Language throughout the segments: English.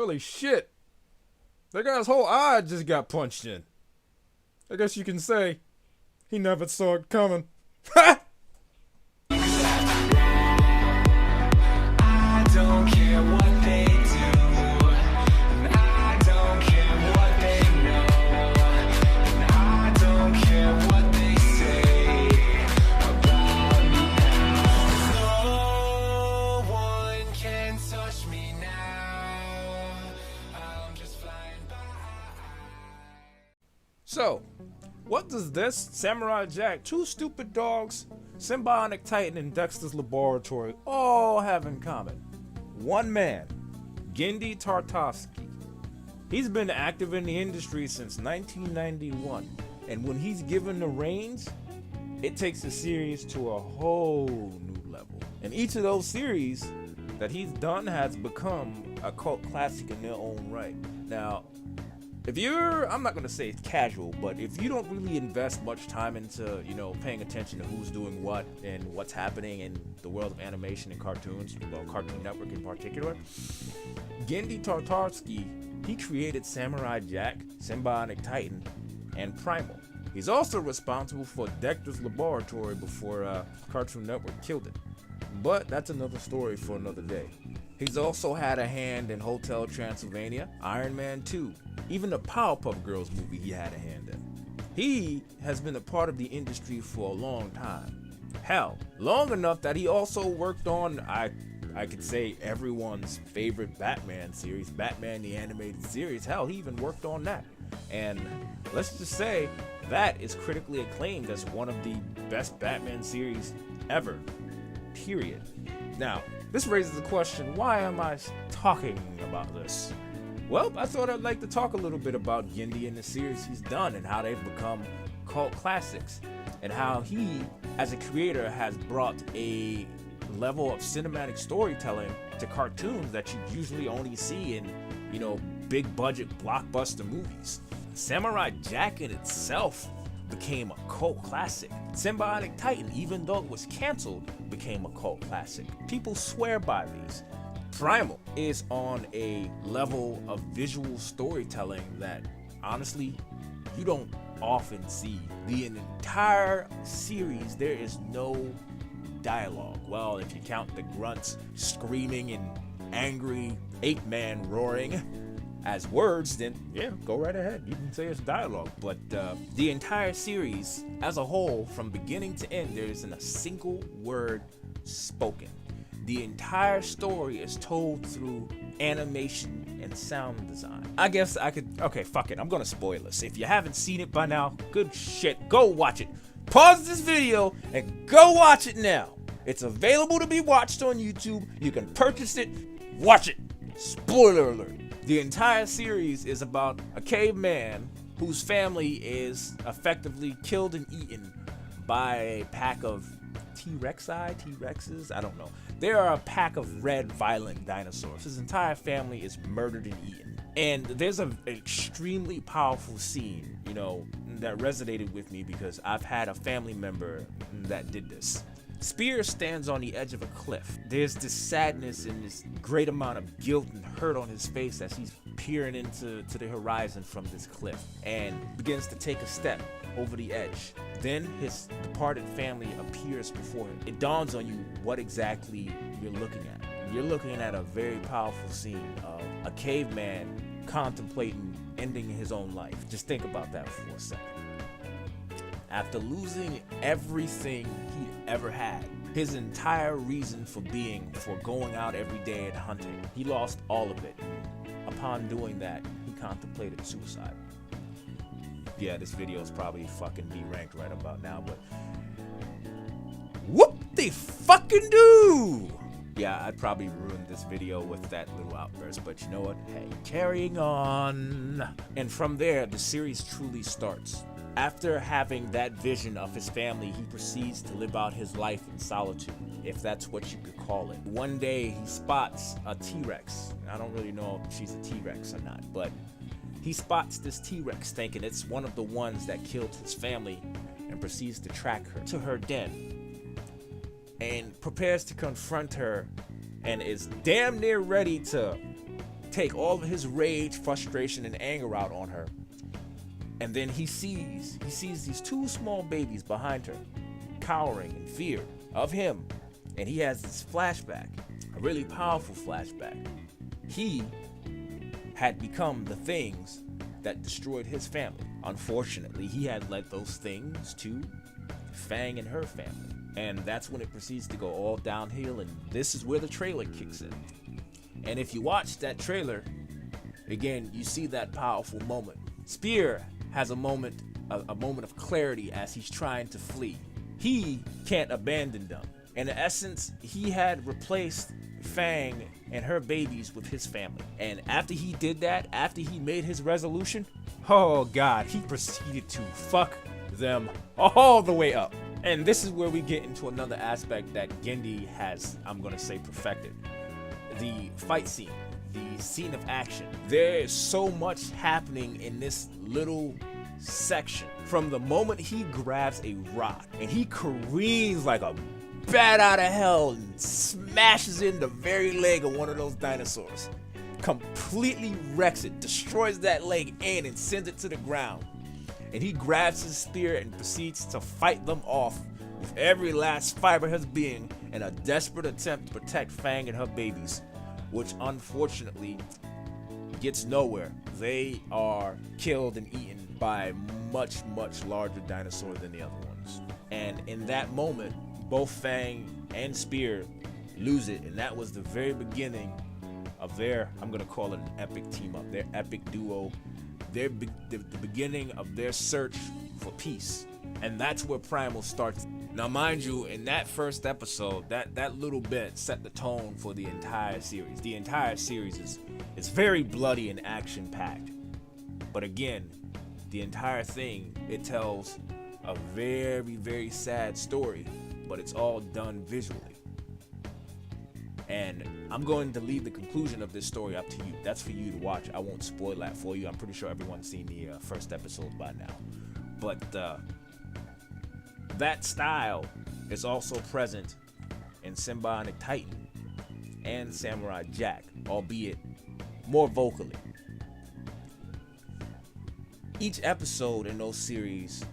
Holy shit. That guy's whole eye just got punched in. I guess you can say he never saw it coming. Ha! I don't care what they do, and I don't care what they know, and I don't care what they say about me now. No one can touch me now. I'm just flying by. So, what does this, Samurai Jack, Two Stupid Dogs, Symbiotic Titan, and Dexter's Laboratory all have in common? One man, Genndy Tartakovsky. He's been active in the industry since 1991, and when he's given the reins, it takes the series to a whole new level. And each of those series that he's done has become a cult classic in their own right. Now, if you're, I'm not going to say it's casual, but if you don't really invest much time into, paying attention to who's doing what and what's happening in the world of animation and cartoons, well, Cartoon Network in particular, Genndy Tartakovsky, he created Samurai Jack, Symbiotic Titan, and Primal. He's also responsible for Dexter's Laboratory before Cartoon Network killed it. But that's another story for another day. He's also had a hand in Hotel Transylvania, Iron Man 2, even the Powerpuff Girls movie he had a hand in. He has been a part of the industry for a long time. Hell, long enough that he also worked on, I could say, everyone's favorite Batman series, Batman the Animated Series. Hell, he even worked on that. And let's just say that is critically acclaimed as one of the best Batman series ever. Period. Now, this raises the question, why am I talking about this? Well, I thought I'd like to talk a little bit about Genndy and the series he's done and how they've become cult classics, and how he, as a creator, has brought a level of cinematic storytelling to cartoons that you usually only see in, big budget blockbuster movies. Samurai Jack in itself became a cult classic. Symbiotic Titan, even though it was canceled, became a cult classic. People swear by these. Primal is on a level of visual storytelling that, honestly, you don't often see. The entire series, there is no dialogue. Well, if you count the grunts screaming and angry ape-man roaring as words, then yeah, go right ahead. You can say it's dialogue. But the entire series as a whole, from beginning to end, there isn't a single word spoken. The entire story is told through animation and sound design. I guess I could, okay, fuck it, I'm gonna spoil this. If you haven't seen it by now, good shit, go watch it. Pause this video and go watch it now. It's available to be watched on YouTube. You can purchase it, watch it. Spoiler alert. The entire series is about a caveman whose family is effectively killed and eaten by a pack of T-Rexes? I don't know. They are a pack of red, violent dinosaurs. His entire family is murdered and eaten. And there's an extremely powerful scene, that resonated with me because I've had a family member that did this. Spear stands on the edge of a cliff. There's this sadness and this great amount of guilt and hurt on his face as he's peering into the horizon from this cliff and begins to take a step over the edge. Then his departed family appears before him. It dawns on you what exactly you're looking at. You're looking at a very powerful scene of a caveman contemplating ending his own life. Just think about that for a second. After losing everything he'd ever had, his entire reason for being, for going out every day and hunting, he lost all of it. Upon doing that, he contemplated suicide. Yeah, this video is probably fucking deranked right about now, but whoop they fucking do! Yeah, I'd probably ruin this video with that little outburst, but you know what? Hey, carrying on. And from there, the series truly starts. After having that vision of his family, he proceeds to live out his life in solitude, if that's what you could call it. One day, he spots a T-Rex. I don't really know if she's a T-Rex or not, but he spots this T-Rex thinking it's one of the ones that killed his family and proceeds to track her to her den and prepares to confront her and is damn near ready to take all of his rage, frustration, and anger out on her. And then he sees these two small babies behind her, cowering in fear of him. And he has this flashback, a really powerful flashback. He had become the things that destroyed his family. Unfortunately, he had led those things to Fang and her family. And that's when it proceeds to go all downhill, and this is where the trailer kicks in. And if you watch that trailer, again, you see that powerful moment. Spear has a moment of clarity as he's trying to flee. He can't abandon them. In essence, he had replaced Fang and her babies with his family. And after he did that, after he made his resolution, oh God, he proceeded to fuck them all the way up. And this is where we get into another aspect that Genndy has, I'm gonna say, perfected. The fight scene, the scene of action. There is so much happening in this little section. From the moment he grabs a rock and he careens like a bat out of hell and smashes in the very leg of one of those dinosaurs, completely wrecks it, destroys that leg in and sends it to the ground. And he grabs his spear and proceeds to fight them off with every last fiber of his being in a desperate attempt to protect Fang and her babies, which unfortunately gets nowhere. They are killed and eaten by much, much larger dinosaurs than the other ones. And in that moment, both Fang and Spear lose it, and that was the very beginning of their, I'm gonna call it an epic team up, their epic duo, the beginning of their search for peace. And that's where Primal starts. Now mind you, in that first episode, that little bit set the tone for the entire series. The entire series is very bloody and action packed, but again, the entire thing, it tells a very, very sad story, but it's all done visually. And I'm going to leave the conclusion of this story up to you. That's for you to watch. I won't spoil that for you. I'm pretty sure everyone's seen the first episode by now. But that style is also present in Symbiotic Titan and Samurai Jack, albeit more vocally. Each episode in those series,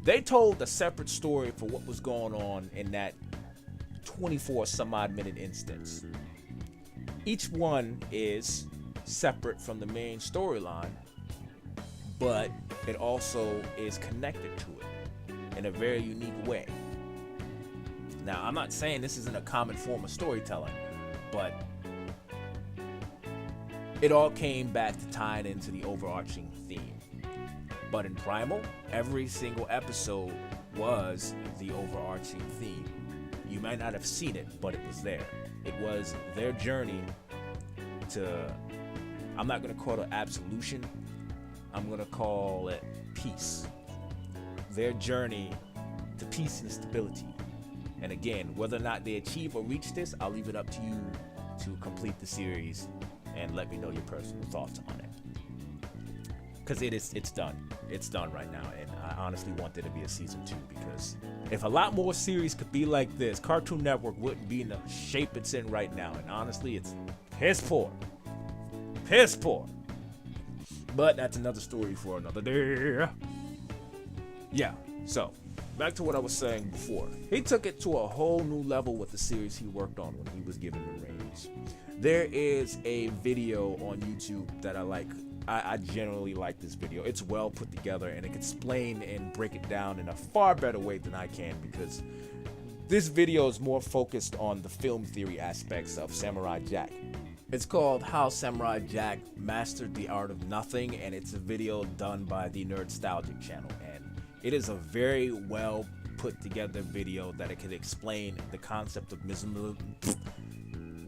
they told a separate story for what was going on in that 24 some odd minute instance. Each one is separate from the main storyline, but it also is connected to it in a very unique way. Now, I'm not saying this isn't a common form of storytelling, but it all came back to tying into the overarching theme. But in Primal, every single episode was the overarching theme. You might not have seen it, but it was there. It was their journey to, I'm not going to call it absolution, I'm going to call it peace. Their journey to peace and stability. And again, whether or not they achieve or reach this, I'll leave it up to you to complete the series and let me know your personal thoughts on it. Because it's done. It's done right now, and I honestly want there to be a season 2, because if a lot more series could be like this, Cartoon Network wouldn't be in the shape it's in right now, and honestly, it's piss poor. Piss poor. But that's another story for another day. Yeah, so back to what I was saying before. He took it to a whole new level with the series he worked on when he was given the reins. There is a video on YouTube that I like. I generally like this video. It's well put together, and it can explain and break it down in a far better way than I can, because this video is more focused on the film theory aspects of Samurai Jack. It's called How Samurai Jack Mastered the Art of Nothing, and it's a video done by the Nerdstalgic channel, and it is a very well put together video that it can explain the concept of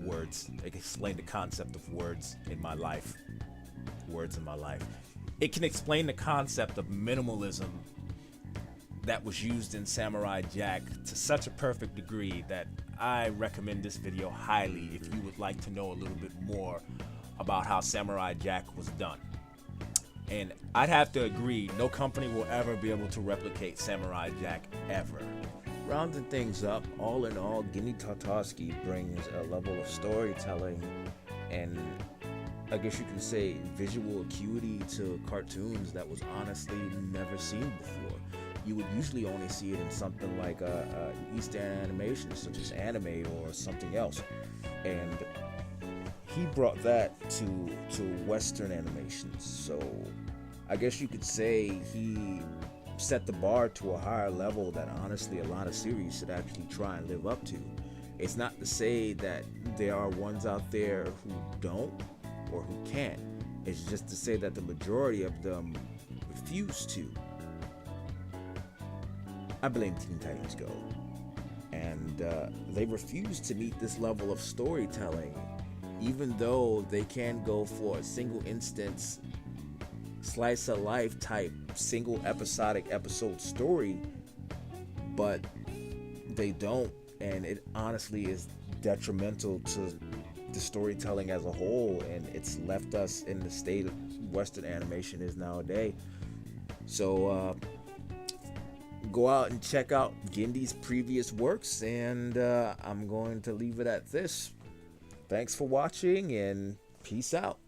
words. It can explain the concept of words in my life. Words in my life. It can explain the concept of minimalism that was used in Samurai Jack to such a perfect degree that I recommend this video highly if you would like to know a little bit more about how Samurai Jack was done. And I'd have to agree, no company will ever be able to replicate Samurai Jack ever. Rounding things up, all in all, Genndy Tartakovsky brings a level of storytelling and I guess you can say, visual acuity to cartoons that was honestly never seen before. You would usually only see it in something like Eastern animation, such as anime or something else. And he brought that to Western animations. So I guess you could say he set the bar to a higher level that honestly a lot of series should actually try and live up to. It's not to say that there are ones out there who don't or who can't. It's just to say that the majority of them refuse to. I blame Teen Titans Go. And they refuse to meet this level of storytelling, even though they can go for a single instance, slice of life type, single episodic episode story, but they don't, and it honestly is detrimental to the storytelling as a whole, and it's left us in the state of Western animation is nowadays. So go out and check out Genndy's previous works, and I'm going to leave it at this. Thanks for watching, and peace out.